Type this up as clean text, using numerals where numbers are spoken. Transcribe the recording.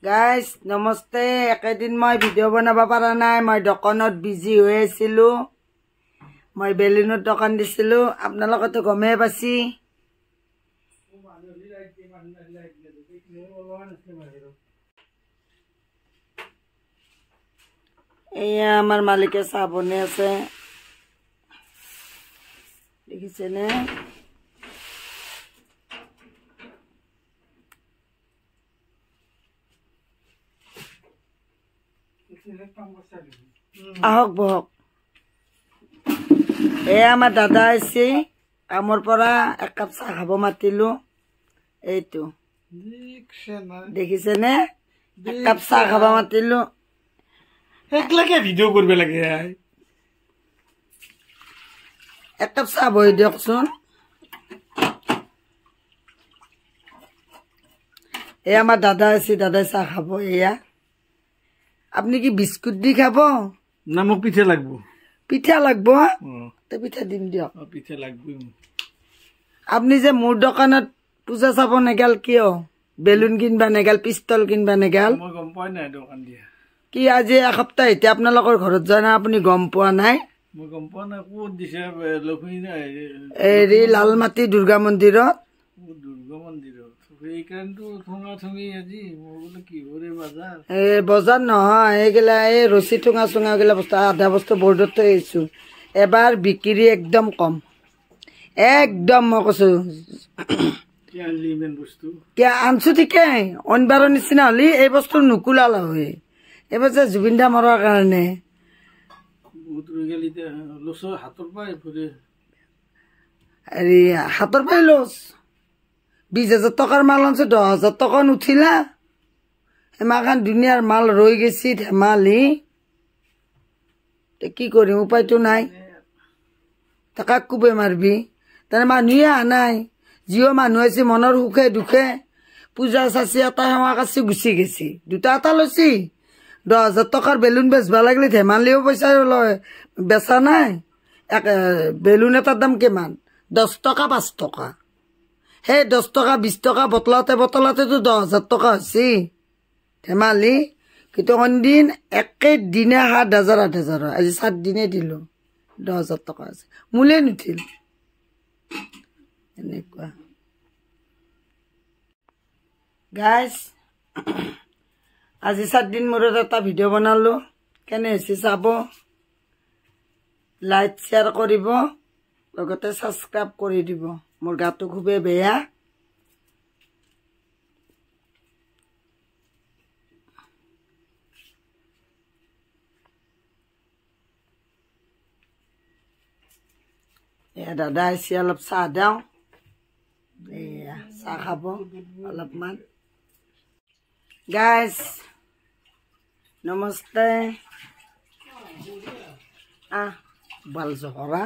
Guys, namaste. Ekedin moi video banaba para nai. Moi dokanot busy hoye silu. Moi belunot dokan disilu. Apnalok to gome pasi. Eya amar malike sabone ase. Dekhise ne? Ahok bohok. Eya amar dada aise kamor pora ek cup cha khabo matilu. Eitu. Dekhise ne? Ek cup cha khabo matilu. একলা কে video করবে লাগে এক cup চাহ বহি দিয়কচোন এয়া আমার দাদা আছে দাদাই চাহ খাব এয়া আপনি কি বিস্কুট দি খাব না মোক পিঠা লাগবো পিঠা লাগবো তো পিঠা দিম দিয়ক পিঠা লাগবো আপনি যে মোর দোকানত পূজা চাব নেগাল কিয় বেলুন কিনবা নেগাল পিস্তল কিনবা নেগাল মই গম পাই নাই দোকান দিয়া কি আজি এসপ্তাহ এতিয়া আপোনালোকৰ ঘৰত যোৱা না আপুনি গম পোৱা নাই মই গম পোৱা নাই ক'ত দিছে লক্ষ্মী নাই এৰি লালমাটি দুৰ্গা মন্দিৰত দুৰ্গা মন্দিৰত সেইকাৰণেতো ঠঙা ঠঙি আজি মই বোলে কি কৰে বজাৰ বজাৰ নহয় এইগিলা এই ৰছী ঠোঙা চোঙা গিলা বস্তু আধা বস্তু বৰ্ডত থৈ আহিছো এবাৰ বিক্ৰী একদম কম একদম মই কৈছো আনছো ঠিকে অনবাৰৰ নিচিনা হলি এই বস্তু নুকুলাল হয় এবার যে জুবিনদা মরার কারণে হাতর পাই লস 20,000 টাকার মাল আনছে 10,000 টাকা উঠিলা এমাখান দুনিয়ার মাল রয়ে গেছি ধেমালি কি করি উপায় তো নাই টাকা কুবে মারবি তার মানুহে আনাই জিও মানুহ আছে মনের সুখে দুখে পূজা চাচি এটা সেৱা কাছি গুচি গেছি দুটা এটা লৈছি 10,000 টাকার বেলুন বেচবা লাগলে ধেমালিও পয়সা লয় বেচা নাই বেলুন এটার দাম কিমান 10 টাকা 5 টাকা সেই 10 টাকা 20 টাকা বটলাতে বটলাতে তো 10,000 টাকা হয়েছি ধেমালি কিন্তু অন্যদিন একে দিনে 7,000 8,000 আজি 7 দিনে দিল 10,000 টাকা আছে মূলে নুঠিল এনেকুৱা গাইজ আজি 7 দিন মূৰত এটা ভিডিঅ' বনালো কেনে হৈছে চাব লাইক শ্বেয়াৰ কৰিব লগতে সাবস্ক্ৰাইব কৰি দিব মোৰ গাটো খুবেই বেয়া এয়া দাদা আহিছে অলপ চাহ দাও এয়া চাহ খাব অলপমান guys namaste bal johora